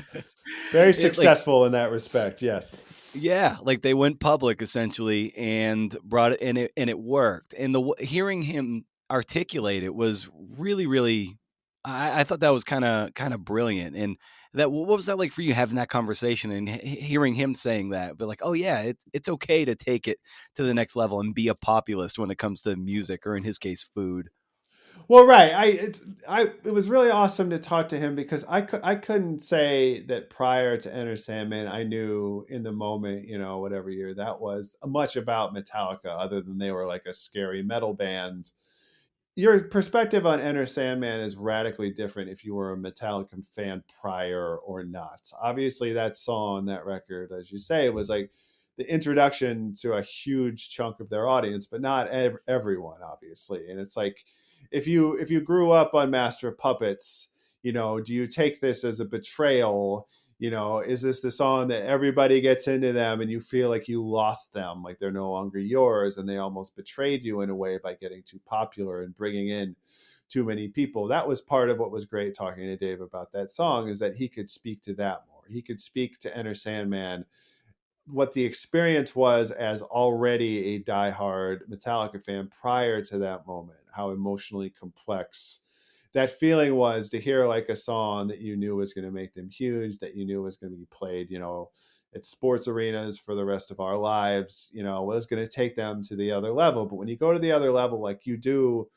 Very It like successful in that respect. Yes. Yeah, like they went public essentially and brought it, and it worked. And hearing him articulate it was really, really. I thought that was kind of brilliant. And what was that like for you having that conversation and hearing him saying that? But like, oh yeah, it's okay to take it to the next level and be a populist when it comes to music, or in his case, food. Well, right. It was really awesome to talk to him because I couldn't say that prior to Enter Sandman I knew in the moment, whatever year that was, much about Metallica other than they were like a scary metal band. Your perspective on Enter Sandman is radically different if you were a Metallica fan prior or not. Obviously, that song, that record, as you say, was like the introduction to a huge chunk of their audience, but not everyone, obviously. And it's like if you grew up on Master of Puppets, do you take this as a betrayal? Is this the song that everybody gets into them and you feel like you lost them, like they're no longer yours and they almost betrayed you in a way by getting too popular and bringing in too many people? That was part of what was great talking to Dave about that song, is that he could speak to that more. He could speak to Enter Sandman, what the experience was as already a diehard Metallica fan prior to that moment, how emotionally complex that feeling was to hear like a song that you knew was going to make them huge, that you knew was going to be played, at sports arenas for the rest of our lives, was going to take them to the other level. But when you go to the other level, like you do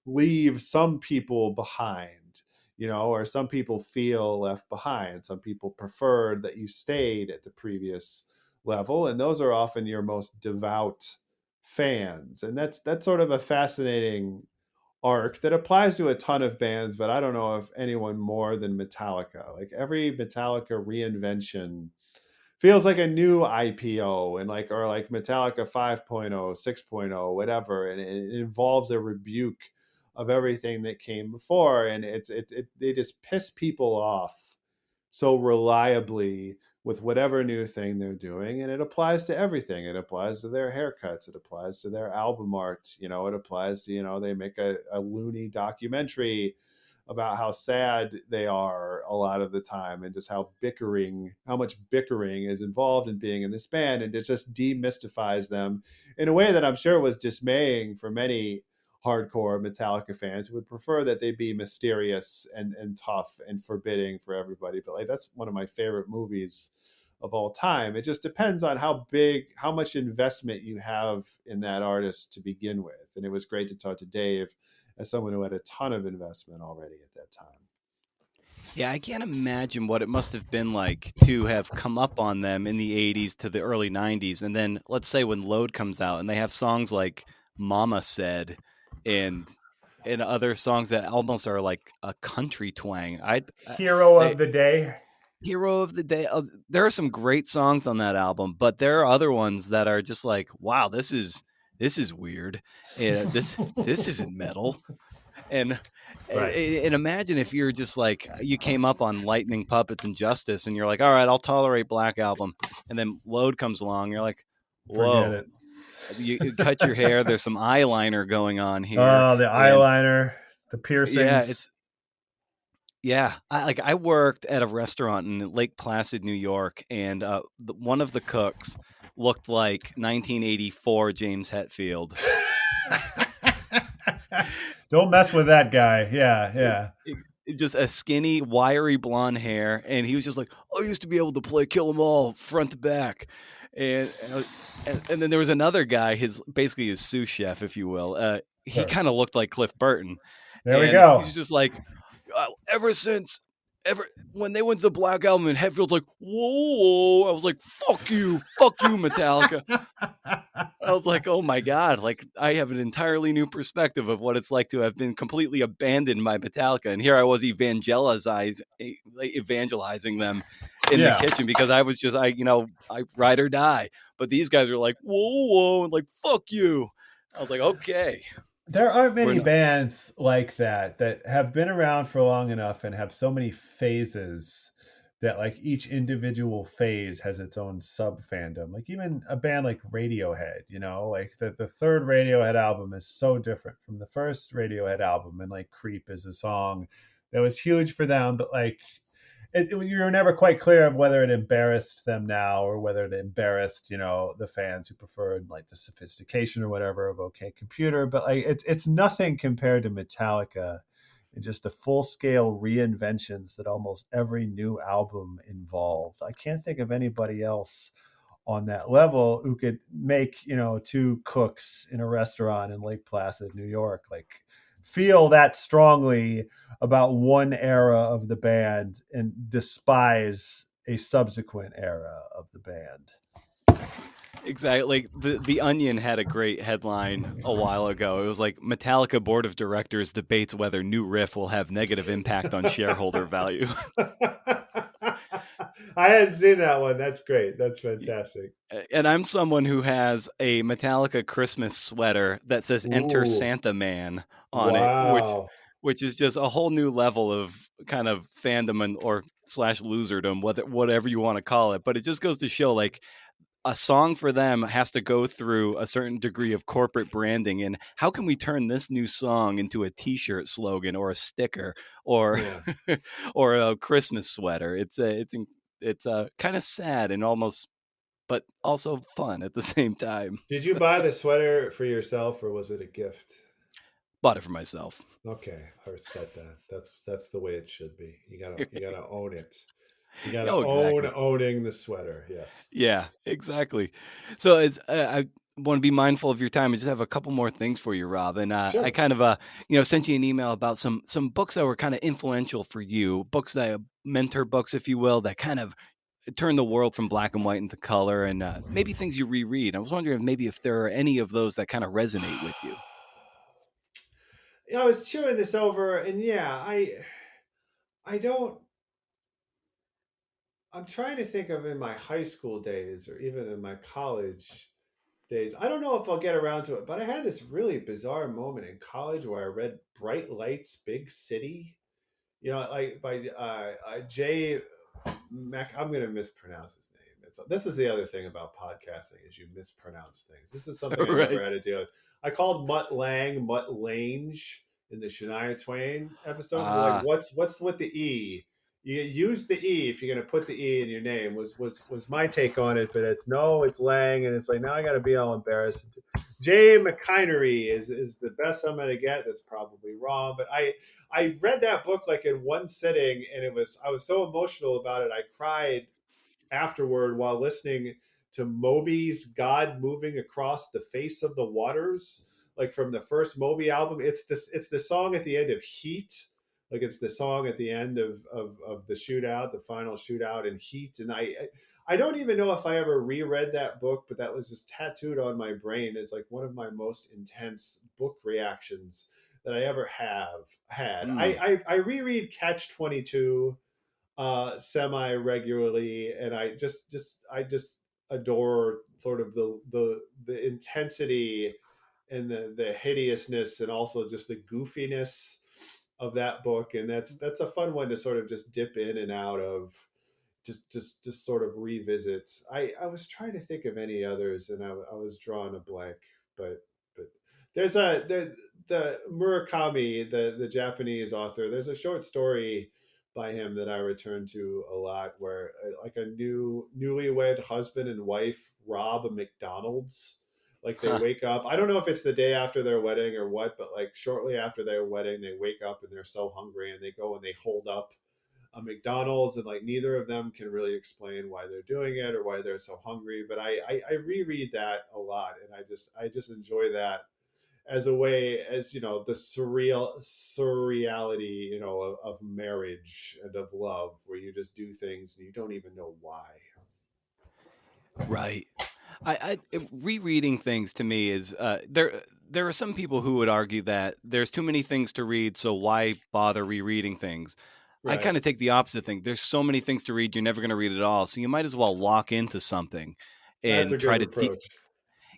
leave some people behind, or some people feel left behind. Some people preferred that you stayed at the previous level, and those are often your most devout fans. And that's sort of a fascinating arc that applies to a ton of bands, but I don't know if anyone more than Metallica. Like every Metallica reinvention feels like a new IPO, and like, or like Metallica 5.0, 6.0, whatever, and it involves a rebuke of everything that came before, and they just piss people off so reliably with whatever new thing they're doing, and it applies to everything. It applies to their haircuts, it applies to their album art, it applies to, they make a loony documentary about how sad they are a lot of the time, and just how much bickering is involved in being in this band, and it just demystifies them in a way that I'm sure was dismaying for many hardcore Metallica fans who would prefer that they be mysterious and tough and forbidding for everybody. But like, that's one of my favorite movies of all time. It just depends on how much investment you have in that artist to begin with. And it was great to talk to Dave as someone who had a ton of investment already at that time. Yeah, I can't imagine what it must have been like to have come up on them in the 80s to the early 90s. And then let's say when Load comes out and they have songs like Mama Said and other songs that almost are like a country twang. Hero I of the Day. Hero of the Day. There are some great songs on that album, but there are other ones that are just like, wow, this is weird. This isn't metal. And, Right. and imagine if you're just like, you came up on Lightning Puppets and Justice, and you're like, all right, I'll tolerate Black Album, and then Load comes along, you're like, Forget whoa, it. you cut your hair, there's some eyeliner going on here, Oh, the and eyeliner, the yeah, piercings. it's yeah. I worked at a restaurant in Lake Placid, New York, and one of the cooks looked like 1984 James Hetfield. Don't mess with that guy. Yeah, It, yeah. just a skinny, wiry blonde hair, and he was just like, "I used to be able to play Kill 'Em All front to back," and and then there was another guy, basically his sous chef, if you will. He Sure. kind of looked like Cliff Burton, There we and go. he's just like, ever since. When they went to the Black Album and Hetfield's like, whoa, I was like, fuck you, Metallica. I was like, oh my God, like I have an entirely new perspective of what it's like to have been completely abandoned by Metallica. And here I was evangelizing them in the Yeah. kitchen because I was just, I ride or die. But these guys are like, whoa, and like, fuck you. I was like, okay. There aren't We're many not. bands like that have been around for long enough and have so many phases that like each individual phase has its own sub fandom. Like even a band like Radiohead, like the third Radiohead album is so different from the first Radiohead album, and like Creep is a song that was huge for them, but like you're never quite clear of whether it embarrassed them now or whether it embarrassed the fans who preferred like the sophistication or whatever of OK Computer. But like it's nothing compared to Metallica and just the full scale reinventions that almost every new album involved. I can't think of anybody else on that level who could make two cooks in a restaurant in Lake Placid, New York, like feel that strongly about one era of the band and despise a subsequent era of the band. Exactly. Like the Onion had a great headline a while ago. It was like Metallica board of directors debates whether new riff will have negative impact on shareholder value. I hadn't seen that one. That's great. That's fantastic. And I'm someone who has a Metallica Christmas sweater that says "Enter Ooh, Santa Man" on it, wow. which is just a whole new level of kind of fandom or slash loserdom, whatever you want to call it. But it just goes to show, like, a song for them has to go through a certain degree of corporate branding, and how can we turn this new song into a t-shirt slogan or a sticker or Yeah. or a Christmas sweater? It's kind of sad and almost, but also fun at the same time. Did you buy the sweater for yourself, or was it a gift? Bought it for myself. Okay, I respect that. That's the way it should be. You gotta own it. You gotta Oh, own exactly. owning the sweater. Yes. Yeah, exactly. So I want to be mindful of your time and just have a couple more things for you, Rob. And I Sure. kind of sent you an email about some books that were kind of influential for you, books that mentor books, if you will, that kind of turn the world from black and white into color, and maybe things you reread. I was wondering if there are any of those that kind of resonate with you. I was chewing this over, and yeah, I don't I'm trying to think of in my high school days or even in my college days. I don't know if I'll get around to it, but I had this really bizarre moment in college where I read Bright Lights, Big City. Like by Jay Mac. I'm going to mispronounce his name. This is the other thing about podcasting is you mispronounce things. This is something I never Right. had to deal with. I called Mutt Lang Mutt Lange in the Shania Twain episode because like, Ah, what's with the E? You use the E if you're going to put the E in your name. Was my take on it, but it's no, it's Lang, and it's like now I got to be all embarrassed. Jay McInery is the best I'm going to get. That's probably wrong, but I read that book like in one sitting, and I was so emotional about it. I cried afterward while listening to Moby's "God Moving Across the Face of the Waters," like from the first Moby album. It's the song at the end of Heat, like it's the song at the end of the shootout, the final shootout in Heat. And I don't even know if I ever reread that book, but that was just tattooed on my brain as like one of my most intense book reactions that I ever have had. mm, I reread Catch 22 semi regularly, and I just adore sort of the intensity and the hideousness and also just the goofiness of that book. And that's a fun one to sort of just dip in and out of, just sort of revisit. I was trying to think of any others, and I was drawing a blank, but there's the Murakami, the Japanese author. There's a short story by him that I return to a lot, where like a newlywed husband and wife rob a McDonald's. Like they huh, wake up. I don't know if it's the day after their wedding or what, but like shortly after their wedding, they wake up and they're so hungry, and they go and they hold up a McDonald's, and like neither of them can really explain why they're doing it or why they're so hungry. But I reread that a lot, and I just enjoy that as a way, as the surreality, of marriage and of love, where you just do things and you don't even know why. right. Rereading things to me is there. There are some people who would argue that there's too many things to read, so why bother rereading things? I Right. kind of take the opposite thing. There's so many things to read, you're never going to read it all, so you might as well lock into something That's a and good try to approach.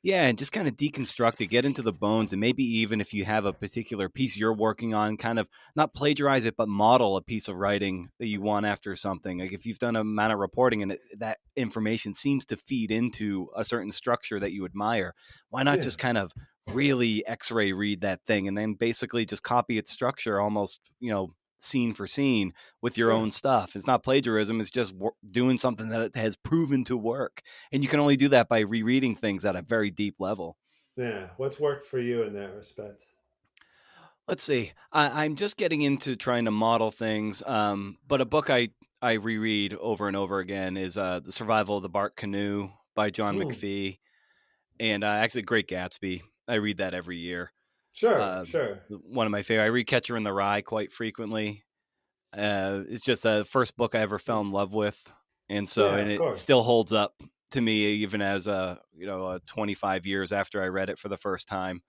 yeah, and just kind of deconstruct it, get into the bones, and maybe even if you have a particular piece you're working on, kind of not plagiarize it, but model a piece of writing that you want after something. Like if you've done a amount of reporting and that information seems to feed into a certain structure that you admire, why not Yeah. just kind of really X-ray read that thing and then basically just copy its structure almost, scene for scene with your Sure. own stuff. It's not plagiarism. It's just doing something that has proven to work. And you can only do that by rereading things at a very deep level. Yeah. What's worked for you in that respect? Let's see. I'm just getting into trying to model things. But a book I reread over and over again is The Survival of the Bark Canoe by John Hmm. McPhee. And actually, Great Gatsby. I read that every year. Sure. Sure. One of my favorite. I read Catcher in the Rye quite frequently. It's just the first book I ever fell in love with, and so Yeah. and Of it course. still holds up to me even as 25 years after I read it for the first time.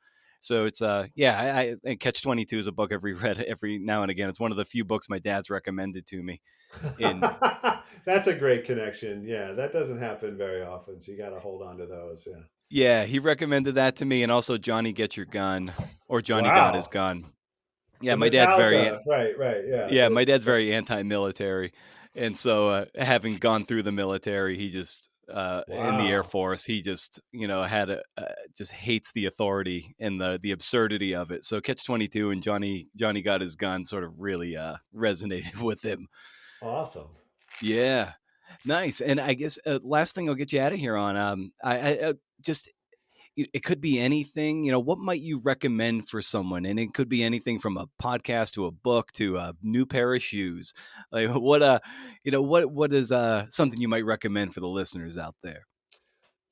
So it's yeah, and Catch 22 is a book I've reread every now and again. It's one of the few books my dad's recommended to me. And That's a great connection. Yeah, that doesn't happen very often, so you got to hold on to those. Yeah. yeah, he recommended that to me, and also Johnny Get Your Gun or Johnny Got His Wow. Gun. Yeah, The my dad's very Metallica. Right. Right. Yeah. yeah, my dad's very anti-military, and so having gone through the military, he just in the Air Wow. Force, he just had just hates the authority and the absurdity of it. So Catch 22 and Johnny Got His Gun sort of really resonated with him. Awesome. Yeah, nice. And I guess last thing I'll get you out of here on I just it could be anything. What might you recommend for someone? And it could be anything from a podcast to a book to a new pair of shoes. Like what is something you might recommend for the listeners out there?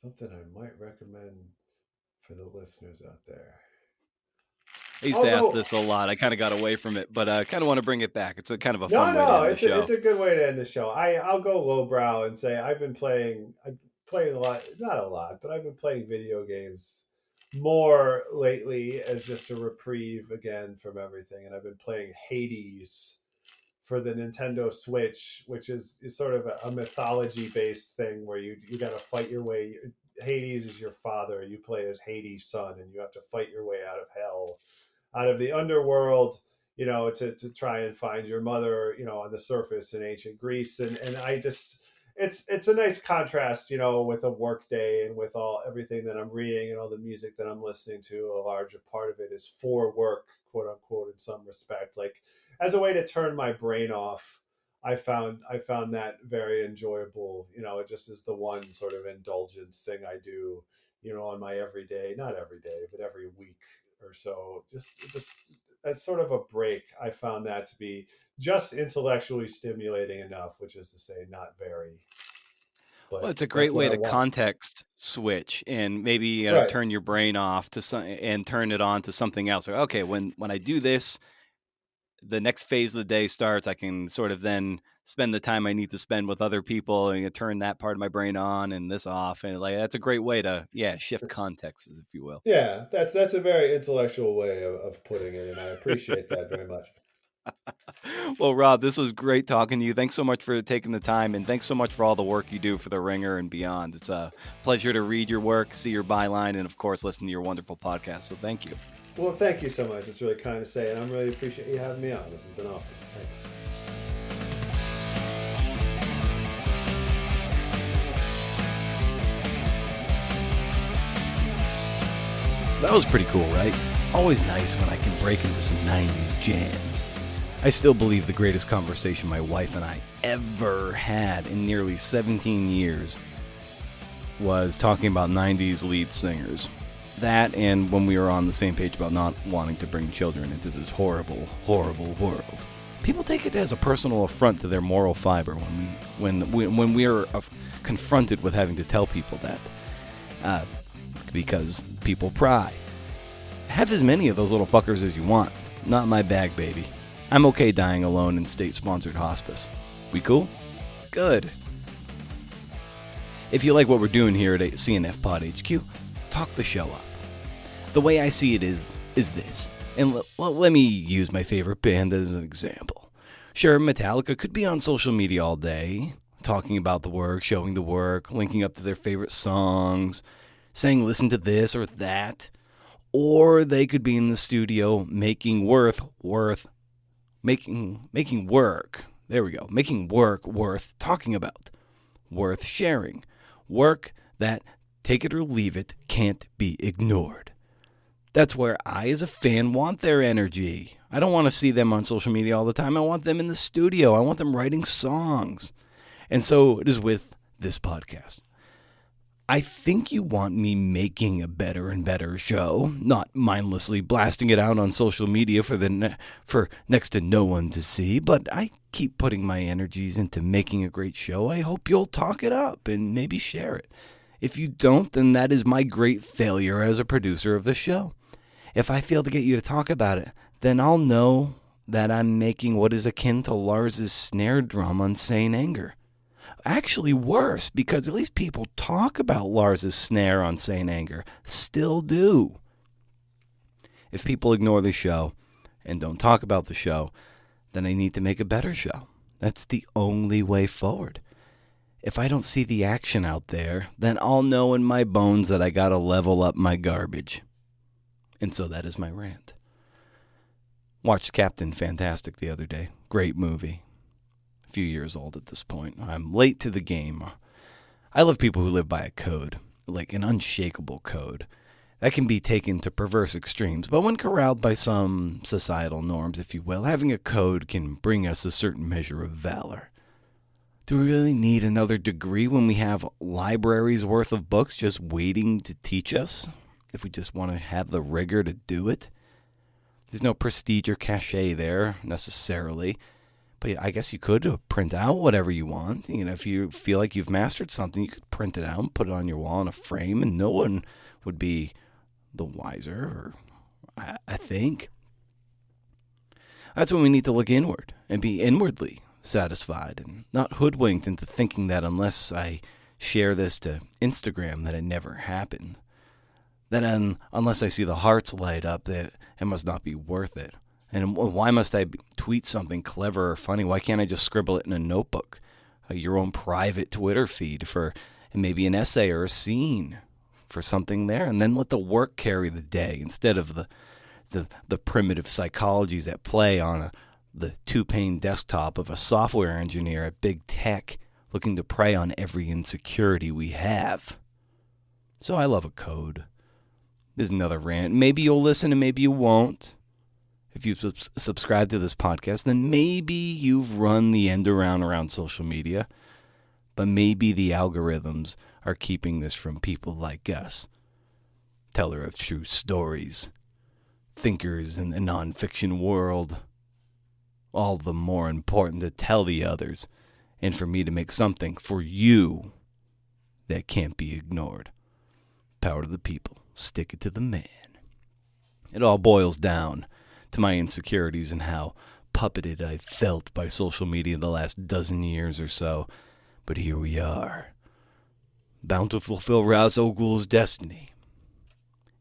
Something I might recommend for the listeners out there. I used to I'll ask go. this a lot. I kind of got away from it, but I kind of want to bring it back. It's a kind of a No, fun way to no, end the it's show. a good way to end the show. I'll go lowbrow and say I'm playing a lot, not a lot, but I've been playing video games more lately as just a reprieve again from everything, and I've been playing Hades for the Nintendo Switch, which is sort of a mythology based thing where you got to fight your way. Hades is your father. You play as Hades' son, and you have to fight your way out of hell, out of the underworld, to try and find your mother, on the surface in ancient Greece. And I just, it's a nice contrast, with a work day and with everything that I'm reading and all the music that I'm listening to. A larger part of it is for work, quote unquote, in some respect, like as a way to turn my brain off. I found that very enjoyable. It just is the one sort of indulgent thing I do, on my everyday, not every day, but every week or so. Just as sort of a break. I found that to be just intellectually stimulating enough, which is to say, not very. Well, But it's a that's great what way I to want. context switch and maybe Right. turn your brain off to and turn it on to something else. Or, okay, when I do this, the next phase of the day starts. I can sort of then spend the time I need to spend with other people and turn that part of my brain on and this off. And like that's a great way to shift contexts, if you will. Yeah, that's a very intellectual way of putting it, and I appreciate that very much. Well, Rob, this was great talking to you. Thanks so much for taking the time, and thanks so much for all the work you do for The Ringer and beyond. It's a pleasure to read your work, see your byline, and of course, listen to your wonderful podcast. So thank you. Well, thank you so much. It's really kind to say, and I'm really appreciate you having me on. This has been awesome. Thanks. So that was pretty cool, right? Always nice when I can break into some 90s jams. I still believe the greatest conversation my wife and I ever had in nearly 17 years was talking about 90s lead singers. That and when we were on the same page about not wanting to bring children into this horrible, horrible world. People take it as a personal affront to their moral fiber when we are confronted with having to tell people that. Because people pry. Have as many of those little fuckers as you want. Not my bag, baby. I'm okay dying alone in state-sponsored hospice. We cool? Good. If you like what we're doing here at CNF Pod HQ, talk the show up. The way I see it is this. And let me use my favorite band as an example. Sure, Metallica could be on social media all day, talking about the work, showing the work, linking up to their favorite songs, saying listen to this or that. Or they could be in the studio making work. There we go. Making work worth talking about. Worth sharing. Work that, take it or leave it, can't be ignored. That's where I, as a fan, want their energy. I don't want to see them on social media all the time. I want them in the studio. I want them writing songs. And so it is with this podcast. I think you want me making a better and better show, not mindlessly blasting it out on social media for next to no one to see, but I keep putting my energies into making a great show. I hope you'll talk it up and maybe share it. If you don't, then that is my great failure as a producer of the show. If I fail to get you to talk about it, then I'll know that I'm making what is akin to Lars's snare drum on Sane Anger. Actually worse, because at least people talk about Lars's snare on Sane Anger. Still do. If people ignore the show and don't talk about the show, then I need to make a better show. That's the only way forward. If I don't see the action out there, then I'll know in my bones that I gotta level up my garbage. And so that is my rant. Watched Captain Fantastic the other day. Great movie. A few years old at this point. I'm late to the game. I love people who live by a code, like an unshakable code. That can be taken to perverse extremes, but when corralled by some societal norms, if you will, having a code can bring us a certain measure of valor. Do we really need another degree when we have libraries worth of books just waiting to teach us? If we just want to have the rigor to do it? There's no prestige or cachet there, necessarily. But I guess you could print out whatever you want. If you feel like you've mastered something, you could print it out and put it on your wall in a frame, and no one would be the wiser, I think. That's when we need to look inward and be inwardly satisfied and not hoodwinked into thinking that unless I share this to Instagram that it never happened. That unless I see the hearts light up, that it must not be worth it. And why must I tweet something clever or funny? Why can't I just scribble it in a notebook? Your own private Twitter feed for maybe an essay or a scene for something there, and then let the work carry the day instead of the primitive psychologies at play on the two-pane desktop of a software engineer at big tech looking to prey on every insecurity we have. So I love a code. There's another rant. Maybe you'll listen and maybe you won't. If you subscribe to this podcast, then maybe you've run the end around social media, but maybe the algorithms are keeping this from people like us. Teller of true stories, thinkers in the nonfiction world. All the more important to tell the others and for me to make something for you that can't be ignored. Power to the people. Stick it to the man. It all boils down to my insecurities and how puppeted I felt by social media the last dozen years or so. But here we are, bound to fulfill Ra's al Ghul's destiny.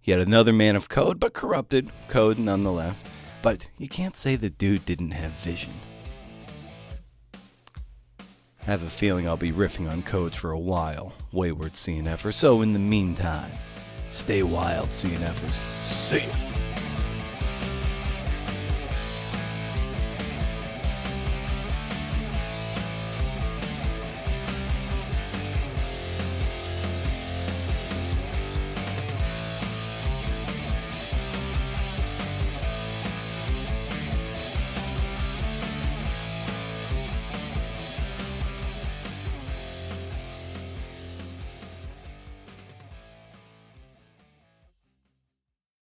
Yet another man of code, but corrupted code nonetheless. But you can't say the dude didn't have vision. I have a feeling I'll be riffing on codes for a while, wayward CNFers. So in the meantime, stay wild, CNFers. See ya.